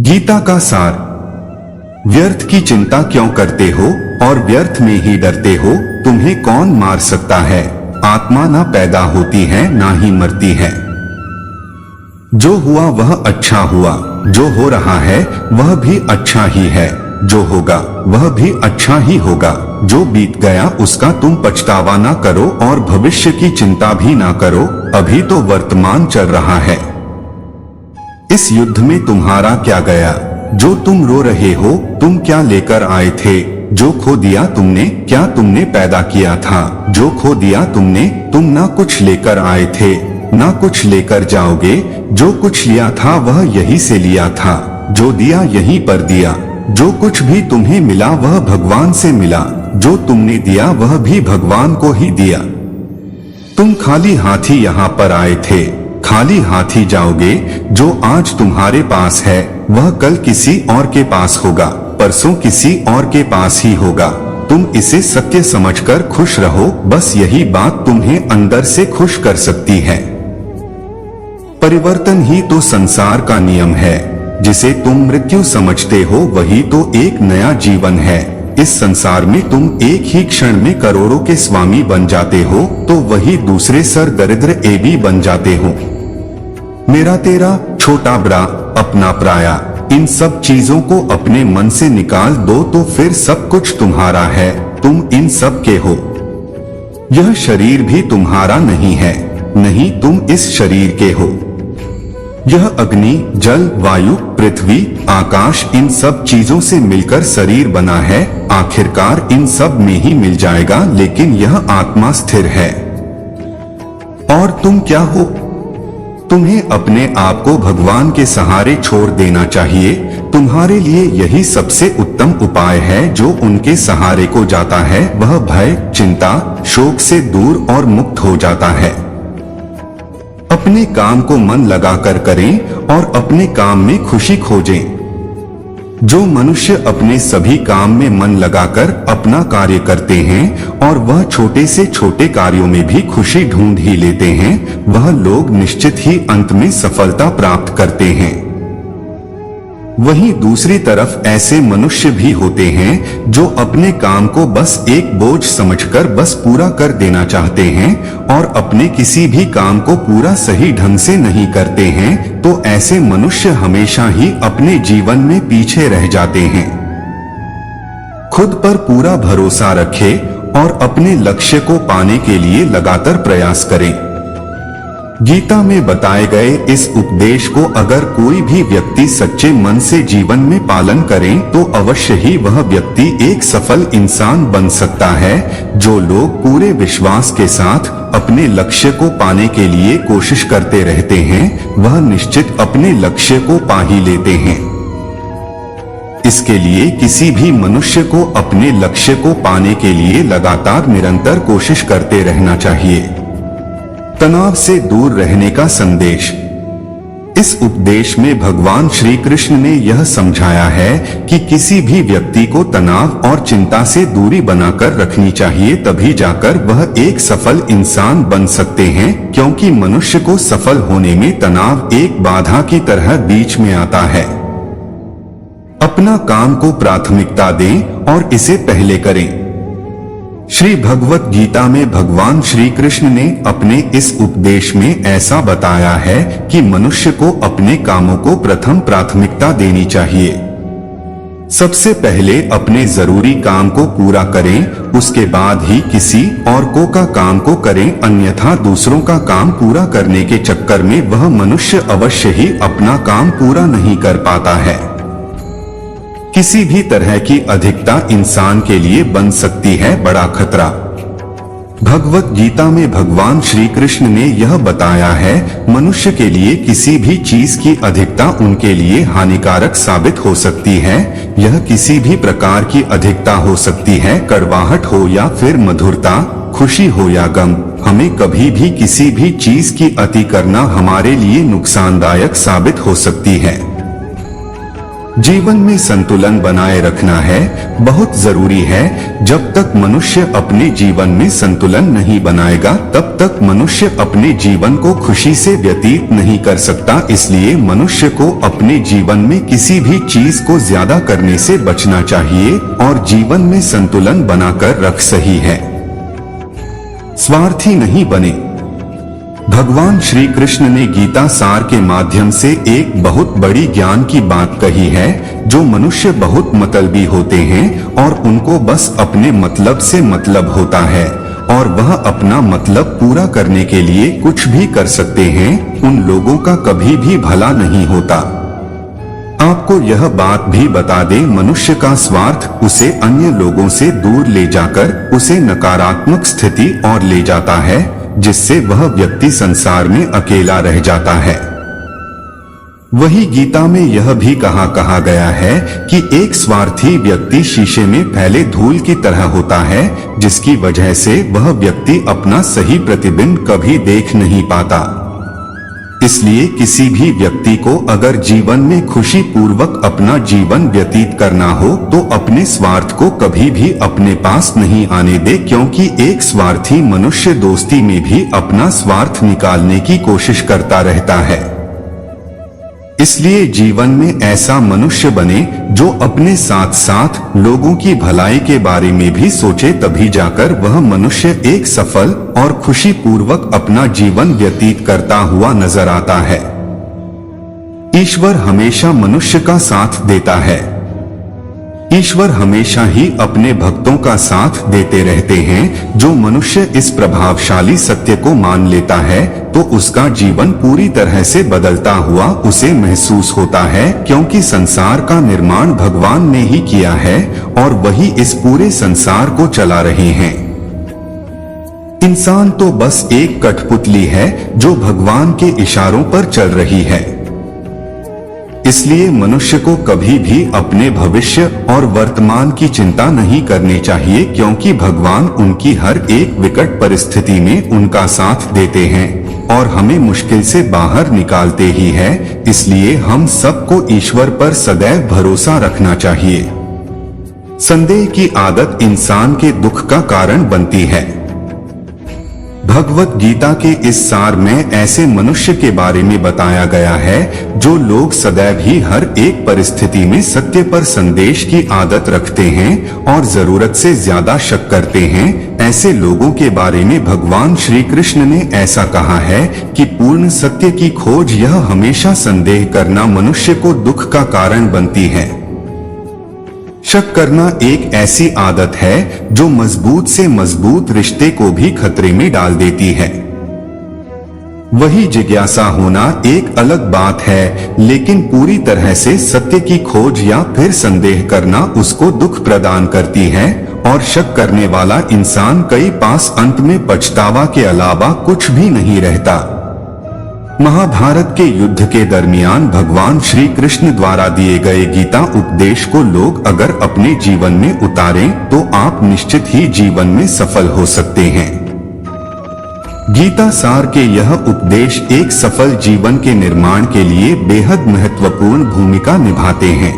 गीता का सार। व्यर्थ की चिंता क्यों करते हो और व्यर्थ में ही डरते हो? तुम्हें कौन मार सकता है? आत्मा ना पैदा होती है ना ही मरती है। जो हुआ वह अच्छा हुआ, जो हो रहा है वह भी अच्छा ही है, जो होगा वह भी अच्छा ही होगा। जो बीत गया उसका तुम पछतावा ना करो और भविष्य की चिंता भी ना करो, अभी तो वर्तमान चल रहा है। इस युद्ध में तुम्हारा क्या गया? जो तुम रो रहे हो, तुम क्या लेकर आए थे? जो खो दिया तुमने, क्या तुमने पैदा किया था? जो खो दिया तुमने, तुम ना कुछ लेकर आए थे ना कुछ लेकर जाओगे। जो कुछ लिया था वह यही से लिया था, जो दिया यहीं पर दिया। जो कुछ भी तुम्हें मिला वह भगवान से मिला, जो तुमने दिया वह भी भगवान को ही दिया। तुम खाली हाथी यहाँ पर आए थे, खाली हाथी जाओगे। जो आज तुम्हारे पास है वह कल किसी और के पास होगा, परसों किसी और के पास ही होगा। तुम इसे सत्य समझकर खुश रहो, बस यही बात तुम्हें अंदर से खुश कर सकती है। परिवर्तन ही तो संसार का नियम है। जिसे तुम मृत्यु समझते हो वही तो एक नया जीवन है। इस संसार में तुम एक ही क्षण में करोड़ों के स्वामी बन जाते हो, तो वही दूसरे सर दरिद्र एबी बन जाते हो। मेरा तेरा, छोटा बड़ा, अपना पराया, इन सब चीजों को अपने मन से निकाल दो तो फिर सब कुछ तुम्हारा है, तुम इन सब के हो। यह शरीर भी तुम्हारा नहीं है, नहीं तुम इस शरीर के हो। यह अग्नि, जल, वायु, पृथ्वी, आकाश, इन सब चीजों से मिलकर शरीर बना है। आखिरकार इन सब में ही मिल जाएगा, लेकिन यह आत्मा स्थिर है। और तुम क्या हो? तुम्हें अपने आप को भगवान के सहारे छोड़ देना चाहिए। तुम्हारे लिए यही सबसे उत्तम उपाय है। जो उनके सहारे को जाता है वह भय, चिंता, शोक से दूर और मुक्त हो जाता है। अपने काम को मन लगाकर करें और अपने काम में खुशी खोजें। जो मनुष्य अपने सभी काम में मन लगाकर अपना कार्य करते हैं और वह छोटे से छोटे कार्यों में भी खुशी ढूंढ ही लेते हैं, वह लोग निश्चित ही अंत में सफलता प्राप्त करते हैं। वहीं दूसरी तरफ ऐसे मनुष्य भी होते हैं जो अपने काम को बस एक बोझ समझकर बस पूरा कर देना चाहते हैं और अपने किसी भी काम को पूरा सही ढंग से नहीं करते हैं, तो ऐसे मनुष्य हमेशा ही अपने जीवन में पीछे रह जाते हैं। खुद पर पूरा भरोसा रखें और अपने लक्ष्य को पाने के लिए लगातार प्रयास करें। गीता में बताए गए इस उपदेश को अगर कोई भी व्यक्ति सच्चे मन से जीवन में पालन करे तो अवश्य ही वह व्यक्ति एक सफल इंसान बन सकता है। जो लोग पूरे विश्वास के साथ अपने लक्ष्य को पाने के लिए कोशिश करते रहते हैं, वह निश्चित अपने लक्ष्य को पा ही लेते हैं। इसके लिए किसी भी मनुष्य को अपने लक्ष्य को पाने के लिए लगातार निरंतर कोशिश करते रहना चाहिए। तनाव से दूर रहने का संदेश। इस उपदेश में भगवान श्री कृष्ण ने यह समझाया है कि किसी भी व्यक्ति को तनाव और चिंता से दूरी बनाकर रखनी चाहिए, तभी जाकर वह एक सफल इंसान बन सकते हैं। क्योंकि मनुष्य को सफल होने में तनाव एक बाधा की तरह बीच में आता है। अपना काम को प्राथमिकता दें और इसे पहले करें। श्री भगवत गीता में भगवान श्री कृष्ण ने अपने इस उपदेश में ऐसा बताया है कि मनुष्य को अपने कामों को प्रथम प्राथमिकता देनी चाहिए। सबसे पहले अपने जरूरी काम को पूरा करें, उसके बाद ही किसी और का काम को करें, अन्यथा दूसरों का काम पूरा करने के चक्कर में वह मनुष्य अवश्य ही अपना काम पूरा नहीं कर पाता है। किसी भी तरह की अधिकता इंसान के लिए बन सकती है बड़ा खतरा। भगवत गीता में भगवान श्री कृष्ण ने यह बताया है, मनुष्य के लिए किसी भी चीज की अधिकता उनके लिए हानिकारक साबित हो सकती है। यह किसी भी प्रकार की अधिकता हो सकती है, कड़वाहट हो या फिर मधुरता, खुशी हो या गम। हमें कभी भी किसी भी चीज की अति करना हमारे लिए नुकसानदायक साबित हो सकती है। जीवन में संतुलन बनाए रखना है बहुत जरूरी है। जब तक मनुष्य अपने जीवन में संतुलन नहीं बनाएगा तब तक मनुष्य अपने जीवन को खुशी से व्यतीत नहीं कर सकता। इसलिए मनुष्य को अपने जीवन में किसी भी चीज को ज्यादा करने से बचना चाहिए और जीवन में संतुलन बनाकर रख सही है। स्वार्थी नहीं बने। भगवान श्री कृष्ण ने गीता सार के माध्यम से एक बहुत बड़ी ज्ञान की बात कही है। जो मनुष्य बहुत मतलबी होते हैं और उनको बस अपने मतलब से मतलब होता है और वह अपना मतलब पूरा करने के लिए कुछ भी कर सकते हैं, उन लोगों का कभी भी भला नहीं होता। आपको यह बात भी बता दें, मनुष्य का स्वार्थ उसे अन्य लोगों से दूर ले जाकर उसे नकारात्मक स्थिति और ले जाता है, जिससे वह व्यक्ति संसार में अकेला रह जाता है। वही गीता में यह भी कहा गया है कि एक स्वार्थी व्यक्ति शीशे में फैले धूल की तरह होता है, जिसकी वजह से वह व्यक्ति अपना सही प्रतिबिंब कभी देख नहीं पाता। इसलिए किसी भी व्यक्ति को अगर जीवन में खुशी पूर्वक अपना जीवन व्यतीत करना हो तो अपने स्वार्थ को कभी भी अपने पास नहीं आने दे, क्योंकि एक स्वार्थी मनुष्य दोस्ती में भी अपना स्वार्थ निकालने की कोशिश करता रहता है। इसलिए जीवन में ऐसा मनुष्य बने जो अपने साथ साथ लोगों की भलाई के बारे में भी सोचे, तभी जाकर वह मनुष्य एक सफल और खुशी पूर्वक अपना जीवन व्यतीत करता हुआ नजर आता है। ईश्वर हमेशा मनुष्य का साथ देता है। ईश्वर हमेशा ही अपने भक्तों का साथ देते रहते हैं। जो मनुष्य इस प्रभावशाली सत्य को मान लेता है तो उसका जीवन पूरी तरह से बदलता हुआ उसे महसूस होता है, क्योंकि संसार का निर्माण भगवान ने ही किया है और वही इस पूरे संसार को चला रहे हैं। इंसान तो बस एक कठपुतली है जो भगवान के इशारों पर चल रही है। इसलिए मनुष्य को कभी भी अपने भविष्य और वर्तमान की चिंता नहीं करनी चाहिए, क्योंकि भगवान उनकी हर एक विकट परिस्थिति में उनका साथ देते हैं और हमें मुश्किल से बाहर निकालते ही है। इसलिए हम सबको ईश्वर पर सदैव भरोसा रखना चाहिए। संदेह की आदत इंसान के दुख का कारण बनती है। भगवत गीता के इस सार में ऐसे मनुष्य के बारे में बताया गया है जो लोग सदैव ही हर एक परिस्थिति में सत्य पर संदेश की आदत रखते हैं और जरूरत से ज्यादा शक करते हैं। ऐसे लोगों के बारे में भगवान श्री कृष्ण ने ऐसा कहा है कि पूर्ण सत्य की खोज यह हमेशा संदेह करना मनुष्य को दुख का कारण बनती है। शक करना एक ऐसी आदत है जो मजबूत से मजबूत रिश्ते को भी खतरे में डाल देती है। वही जिज्ञासा होना एक अलग बात है, लेकिन पूरी तरह से सत्य की खोज या फिर संदेह करना उसको दुख प्रदान करती है और शक करने वाला इंसान कई पास अंत में पछतावा के अलावा कुछ भी नहीं रहता। महाभारत के युद्ध के दरमियान भगवान श्री कृष्ण द्वारा दिए गए गीता उपदेश को लोग अगर अपने जीवन में उतारें तो आप निश्चित ही जीवन में सफल हो सकते हैं। गीता सार के यह उपदेश एक सफल जीवन के निर्माण के लिए बेहद महत्वपूर्ण भूमिका निभाते हैं।